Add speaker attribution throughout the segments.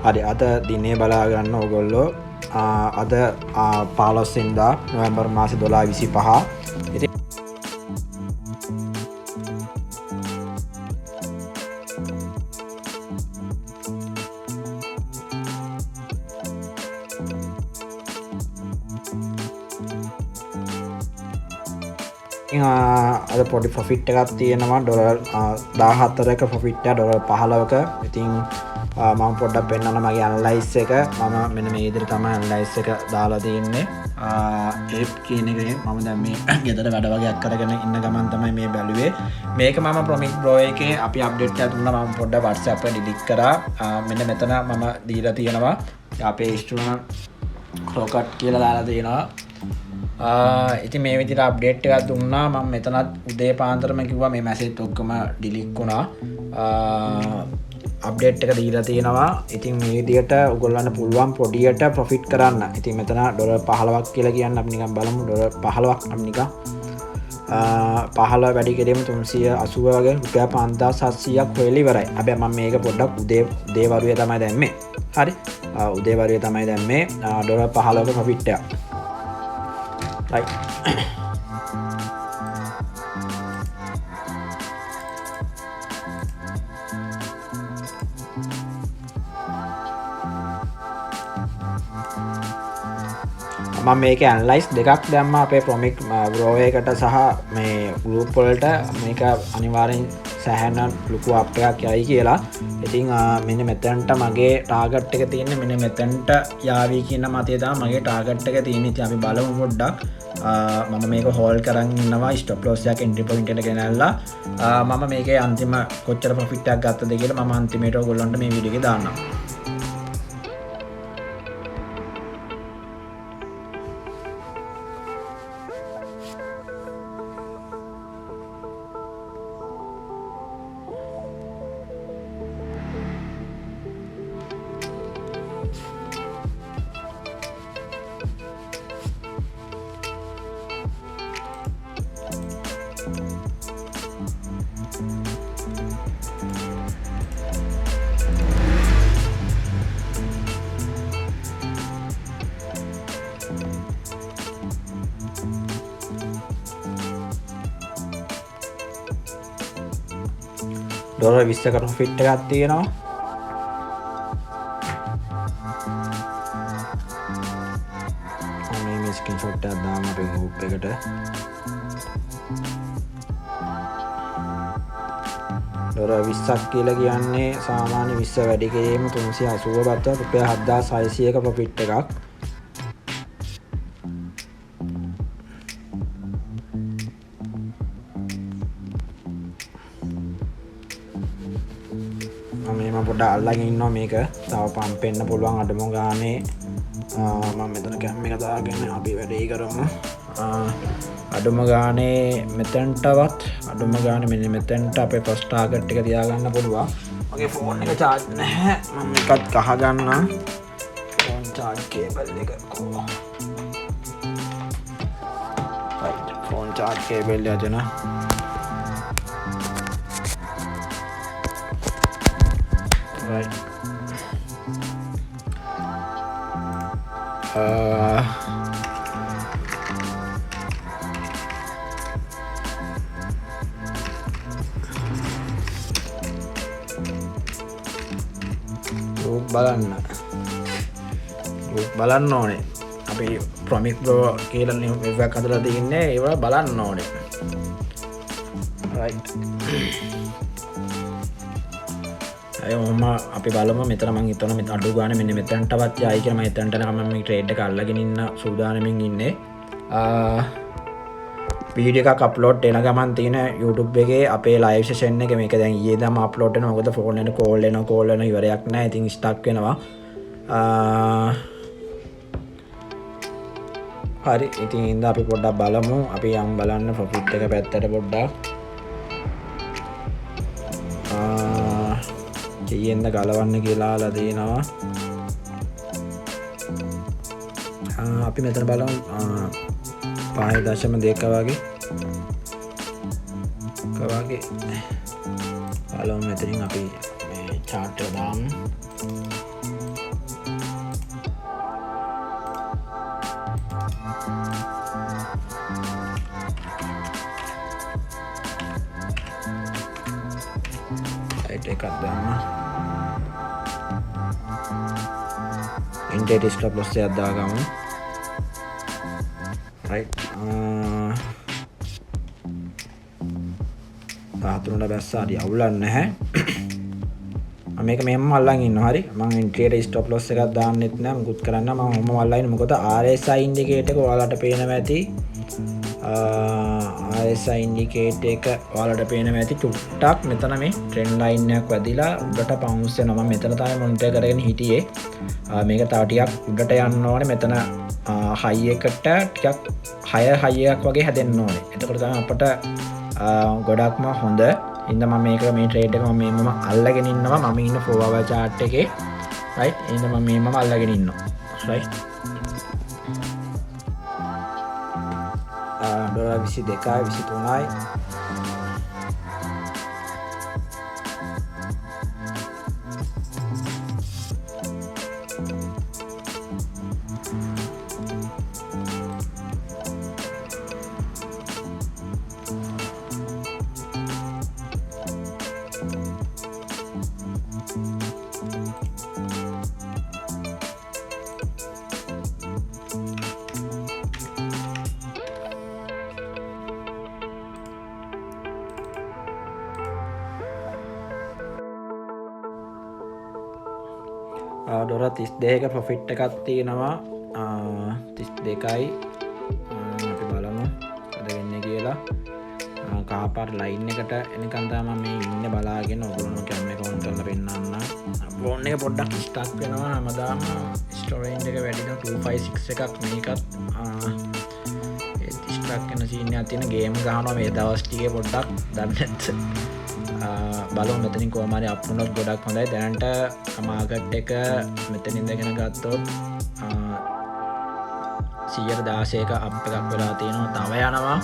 Speaker 1: හරි අද දිනේ බලා ගන්න ඕගොල්ලෝ අද 15 වෙනිදා නොවැම්බර් මාසේ 12:25 ඉතින් අද පොඩි ප්‍රොෆිට් එකක් තියෙනවා ඩොලර් 14ක ප්‍රොෆිට් එක ඩොලර් 15ක. ඉතින් මම පොඩ්ඩක් පෙන්නන්න මගේ ඇනලයිස් එක. මම මෙන්න මේ විදිහට තමයි ඇනලයිස් එක දාලා තියෙන්නේ. ඒප් කියන එකේ මම දැන් මේ ගෙදර වැඩ වගේක් කරගෙන ඉන්න ගමන් තමයි මේ බැලුවේ. මේක මම ප්‍රොමික් බ්‍රෝ එකේ අපි අප්ඩේට් එකක් දුන්නා. මම පොඩ්ඩක් WhatsApp එක ඩිලීට් කරා. මෙන්න මෙතන මම දීලා තියෙනවා අපේ ස්ටුඩන්ට් රොකට් කියලා දාලා තියෙනවා. ඉතින් මේ විදිහට අප්ඩේට් එකක් දුන්නා. මම මෙතනත් උදේ පාන්දරම කිව්වා මේ මැසේජ් ඔක්කොම ඩිලීට් වුණා. අප්ඩේට් එක දීලා තියෙනවා. ඉතින් මේ විදිහට ඔයගොල්ලන්ට පුළුවන් පොඩියට ප්‍රොෆිට් කරන්න. ඉතින් මෙතන ඩොලර් 15ක් කියලා කියන්න අපි නිකන් බලමු. ඩොලර් 15ක් අපි නිකන් 15 වැඩි කිරීම 380 වගේ රුපියල් 5700ක් හොයලා ඉවරයි. හැබැයි මම මේක පොඩ්ඩක් උදේ වරුවේ තමයි දැම්මේ. හරි. උදේ වරුවේ තමයි දැම්මේ ඩොලර් 15ක ප්‍රොෆිට් එක. right මම මේක ඇනලයිස් දෙකක් දැම්මා අපේ ප්‍රොමික් බ්‍රෝ එකට සහ මේ ගෲප් වලට. මේක අනිවාර්යෙන් සෑහෙන ලොකු අප් එකක් යයි කියලා. ඉතින් මෙන්න මෙතනට මගේ ටාගට් එක තියෙන්නේ මෙන්න මෙතනට යාවි කියන මතය තමයි මගේ ටාගට් එක තියෙන්නේ. ඉතින් අපි බලමු පොඩ්ඩක්. මම මේක හෝල්ඩ් කරන් ඉන්නවා ස්ටොප් ලොස් එකක් එන්ට්‍රි පොයින්ට් එකට ගෙනල්ලා මම මේකේ අන්තිම කොච්චර ප්‍රොෆිට් එකක් ගත්තද කියලා මම අන්තිමේට ඔයගොල්ලන්ට මේ වීඩියෝ එකේ දාන්නම්. ඩොලර් 20ක ප්‍රොෆිට් එකක් තියෙනවා. මේ ස්ක්‍රීන්ෂොට් එකක් දාන්න අපේ ගෲප් එකට. ඩොලර් 20ක් කියලා කියන්නේ සාමාන්‍ය 20 වැඩි කිරීම 380 බත් රුපියල් 7600ක ප්‍රොෆිට් එකක්. මම පොඩ්ඩක් අල්ලගෙන ඉන්නවා මේක. තව පම්ප් වෙන්න පුළුවන් අඩුම ගානේ. මම මෙතන කැම් එක දාගෙන අපි වැඩේ කරමු. අඩුම ගානේ මෙතනටවත් අඩුම ගානේ මෙන්න මෙතනට අපේ ෆස්ට් ටාගට් එක තියාගන්න පුළුවන්. මගේ ෆෝන් එක charge නැහැ. මම එකත් ගහ ගන්නම්. ෆෝන් charge කේබල් එක කොහොමද? right ෆෝන් charge කේබල් එක යන right බලන්න ඕනේ. අපි ප්‍රොමික් බ්‍රෝ කියලා වෙබ් එකක් හදලා තින්නේ ඒවා බලන්න ඕනේ. right අයෝම අපි බලමු. මෙතන මම හිතනවා මෙතන අඩු ගානේ මෙන්න මෙතනටවත් යයි කියලා. මම එතනට නම් මම මේ ට්‍රේඩ් එක අල්ලගෙන ඉන්න සූදානම්ෙන් ඉන්නේ. වීඩියෝ එකක් අප්ලෝඩ් වෙන ගමන් තියෙන YouTube එකේ අපේ ලයිව් සෙෂන් එක මේක දැන් ඊයේ දම අප්ලෝඩ් වෙනවා. මොකද ෆෝන් එකට කෝල් එනවා ඉවරයක් නැහැ. ඉතින් ස්ටක් වෙනවා. හරි ඉතින් ඉඳ අපි පොඩ්ඩක් බලමු. අපි යම් බලන්න ප්‍රොෆිට් එක පැත්තට පොඩ්ඩක්. කීයෙන්ද ගලවන්න කියලාලා දෙනවා. අපි මෙතන බලමු 5.2 වගේ බලමු. මෙතනින් අපි මේ chart එක දාමු. rate එකක් දාන්න. Intraday stop loss එකක් දාගමු. right. පාතුරුන බැස්සා හරි අවුලක් නැහැ. මේක මෙහෙම අල්ලන් ඉන්නවා හරි. මම intraday stop loss එකක් දාන්නෙත් නෑ මුකුත් කරන්න. මම ඔහොම අල්ලන් ඉන්නේ. මොකද RSI indicator එක ඔයාලට පේනවා ඇති. RSI indicator එක ඔයාලට පේනවා ඇති. චුට්ටක් මෙතන මේ trend line එකක් වැදිලා උඩට bounce වෙනවා. මම මෙතන තමයි monitor කරගෙන හිටියේ. මේක තව ටිකක් උඩට යන්න ඕනේ. මෙතන high එකට ටිකක් higher high එකක් වගේ හැදෙන්න ඕනේ. එතකොට තමයි අපට ගොඩක්ම හොඳ. ඉතින් මම මේක මේ ට්‍රේඩ් එක මම අල්ලගෙන ඉන්නවා. මම ඉන්න 4 hour chart එකේ right. ඉතින් මම අල්ලගෙන ඉන්නවා right. $22යි 23යි ඩොලර් 32ක ප්‍රොෆිට් එකක් තියෙනවා. 32යි අපි බලමු මොකද වෙන්නේ කියලා. කහපාට ලයින් එකට එනකන් තමයි මම මේ ඉන්නේ බලාගෙන ඔයගොල්ලෝ කැම් එක ඔන් කරලා පෙන්නන්න. ෆෝන් එක පොඩ්ඩක් ස්ටක් වෙනවා. හැමදාම ස්ටෝරේජ් එක වැඩි නම් 256 එකක් මේකත් ස්ටක් වෙන සීන් එකක් තියෙන. ගේම් ගහනවා මේ දවස් ටිකේ පොඩ්ඩක් දන්නේ නැත්නම් බලමු මෙතනින් කොහම හරි අප් වුණොත් ගොඩක් හොඳයි. දැනට මාකට් එක මෙතනින් ඉඳගෙන ගත්තොත් 116ක අප් එකක් වෙලා තියෙනවා.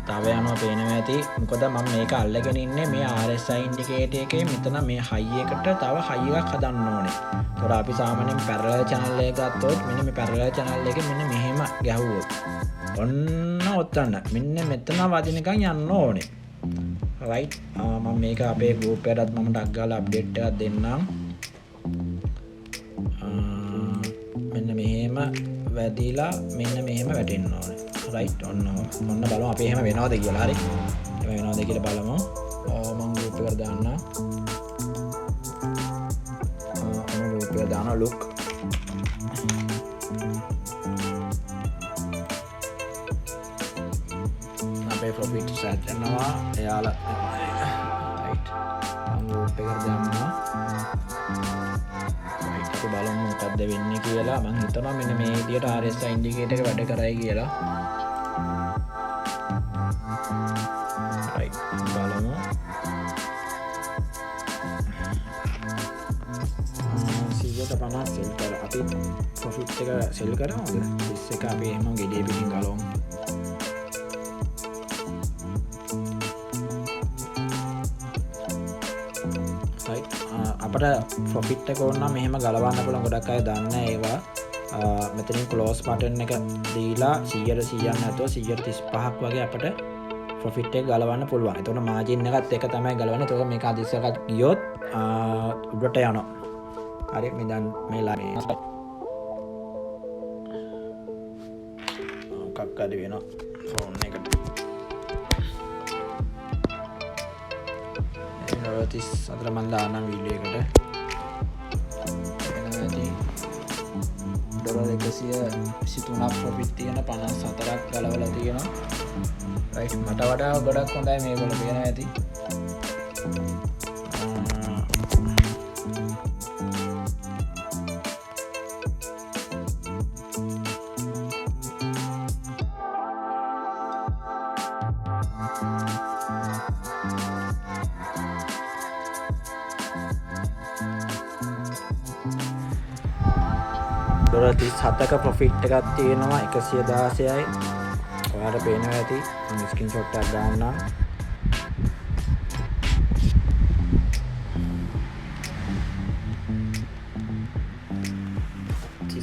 Speaker 1: තව යනවා පේනවා ඇති. මොකද මම මේක අල්ලගෙන ඉන්නේ මේ RSI indicator එකේ මෙතන මේ high එකට තව high එකක් හදන්න ඕනේ. ඒතකොට අපි සාමාන්‍යයෙන් parallel channel එක ගත්තොත් මෙන්න මේ parallel channel එකේ මෙන්න මෙහෙම ගැහුවොත් ඔන්න ඔතන මෙන්න මෙතන වදිනකන් යන්න ඕනේ. right. මම මේක අපේ group එකටත් මම ටග් ගාලා අප්ඩේට් එකක් දෙන්නම්. මෙන්න මෙහෙම වැදිලා මෙන්න මෙහෙම වැටෙන්න ඕනේ right. ඔන්න බලමු අපි එහෙම වෙනවද කියලා. හරි එහෙම වෙනවද කියලා බලමු. මම group එකට දාන්න. group එකට දාන්න look. අපේ profit set කරනවා එයාලා right. මම group එකට දාන්නවා right. අපි බලමු මොකක්ද වෙන්නේ කියලා. මම හිතනවා මෙන්න මේ විදියට RSI indicator එක වැඩ කරයි කියලා right. බලමු 150 සෙල් කර අපි profit එක සෙල් කරාමද? 30 එක අපි එහෙම ගෙඩිය පිටින් ගලවමු. අපට ප්‍රොෆිට් එක ඕන නම් මෙහෙම ගලවන්න පුළුවන්. ගොඩක් අය දන්නේ ඒවා. මෙතනින් ක්ලෝස් බටන් එක දීලා 100ක් නැතුව 135ක් වගේ අපට ප්‍රොෆිට් එක ගලවන්න පුළුවන්. එතකොට මාජින් එකත් එක තමයි ගලවන්නේ. එතකොට මේක අදිස්සකට ගියොත් උඩට යනවා. හරි මේ දැන් මේ ලයින් මොකක් හරි වෙනවා ෆෝන් එකට. 34 මන් දානම් වීඩියෝ එකට. ඩොලර් 123ක් ප්‍රොෆිට් තියෙන 54ක් ගලවලා තියෙනවා. right. මට වඩා ගොඩක් හොඳයි මේගොල්ලෝ පේනවා ඇති. ඩොලර් 37ක ප්‍රොෆිට් එකක් තියෙනවා 116යි. ඔයාලට පේනවා ඇති. මම ස්ක්‍රීන්ෂොට් එකක් දාන්නම්.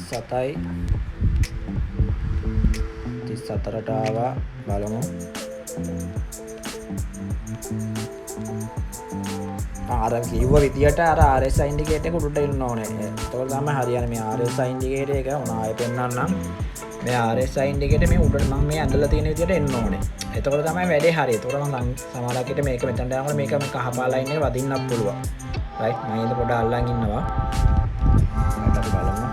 Speaker 1: සතයි 34ට ආවා. බලමු අර කිව්ව විදියට අර RSI ඉන්ඩිකේටර් එක උඩට එන්න ඕනේ. එතකොට තමයි හරියන්නේ. මේ RSI ඉන්ඩිකේටර් එක උනාය පෙන්නන්නම්. මේ RSI ඉන්ඩිකේටර් මේ උඩට මම මේ ඇඳලා තියෙන විදියට එන්න ඕනේ. එතකොට තමයි වැඩේ හරිය. එතකොට මම සමහරකට මේක මෙතනට යනකොට මේක කහ පාලා ඉන්නේ වදින්නත් පුළුවන්. රයිට් මම ඉතින් පොඩ්ඩක් අල්ලන් ඉන්නවා. ඊට අපි බලමු.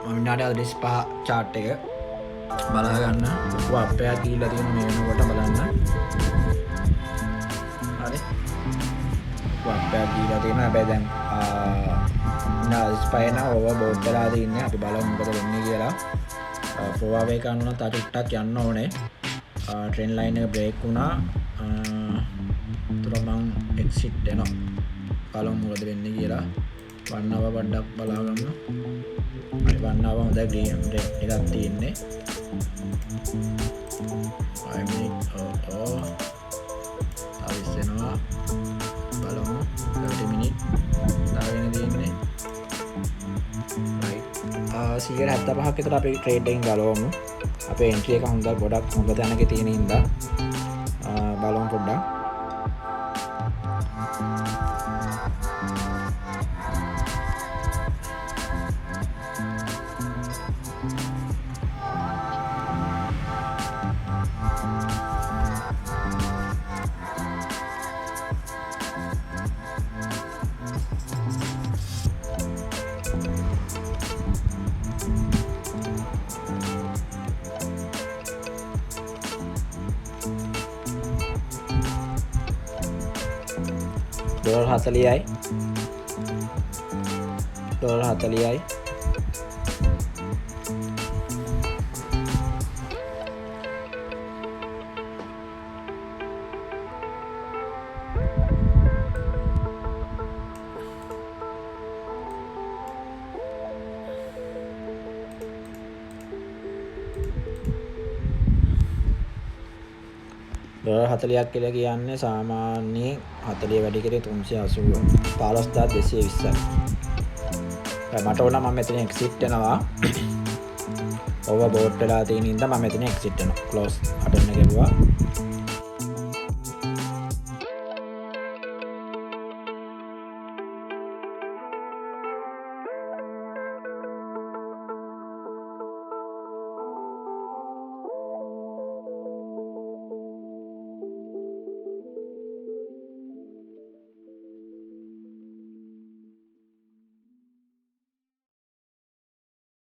Speaker 1: විනාඩි 45 chart එක බලා ගන්න. අප්පයක් කියලා තියෙන මේ වෙනකොට බලන්න. හරි. අප්පයක් කියලා තියෙන හැබැයි දැන් විනාඩි 45 න ඕවර්බෝඩ් වෙලා තින්නේ. අපි බලමු මොකද වෙන්නේ කියලා. ප්‍රෝවා වේ කරනවා තව ටිකක් යන්න ඕනේ. ට්‍රෙන්ඩ් ලයින් එක බ්‍රේක් වුණා. තුර මං එක්සිට් එනවා. බලමු මොකද වෙන්නේ කියලා. වන්නව පොඩ්ඩක් බලා ගන්න. වන්නාව හොඳ ග්‍රීන් රෙඩ් එකක් තියෙන්නේ. 5 minutes අවිස්සෙනවා. බලමු 30 minutes දාගෙන තියෙන්නේ. right 175ක් විතර අපි ට්‍රේඩ් එකෙන් ගලවමු. අපේ එන්ට්‍රි එක හොඳ ගොඩක් හොඳ තැනක තියෙන හින්දා බලමු පොඩ්ඩක්. $40යි $40යි $40ක් කියලා කියන්නේ සාමාන්‍යයෙන් 40 වැඩි කරේ 380 15220යි. මට ඕන මම මෙතන එක්සිට් වෙනවා. ඕවර්බෝඩ් වෙලා තියෙන හින්දා මම මෙතන එක්සිට් වෙනවා. ක්ලෝස් බටන් එක ගිහුවා.